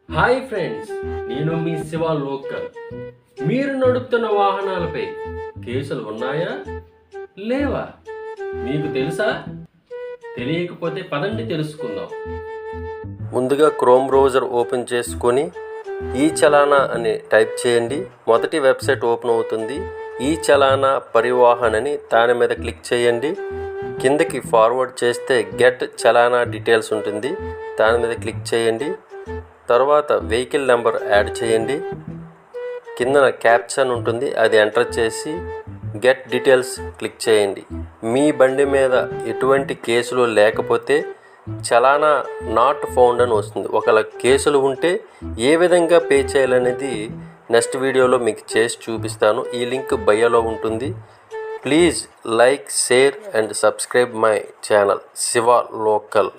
Hi friends, నేను మీ Shiva local. మీరు నడుపుతున్న వాహనాలపై కేసులు ఉన్నాయా లేవా మీకు తెలుసా? తెలియకపోతే పదండి తెలుసుకుందాం. ముందుగా క్రోమ్ బ్రౌజర్ ఓపెన్ చేసుకొని ఈ చలానా అని టైప్ చేయండి. మొదటి వెబ్సైట్ ఓపెన్ అవుతుంది. ఈ చలానా పరివాహన్ అని దాని మీద క్లిక్ చేయండి. కిందకి ఫార్వర్డ్ చేస్తే గెట్ చలానా డీటెయిల్స్ ఉంటుంది, దాని మీద క్లిక్ చేయండి. తర్వాత వెహికల్ నెంబర్ యాడ్ చేయండి. కిందన క్యాప్షన్ ఉంటుంది, అది ఎంటర్ చేసి గెట్ డీటెయిల్స్ క్లిక్ చేయండి. మీ బండి మీద ఎటువంటి కేసులు లేకపోతే చలానా నాట్ ఫౌండ్ అని వస్తుంది. ఒకవేళ కేసులు ఉంటే ఏ విధంగా పే చేయాలనేది నెక్స్ట్ వీడియోలో మీకు చేసి చూపిస్తాను. ఈ లింక్ బయోలో ఉంటుంది. Please like, share and subscribe my channel Shiva local.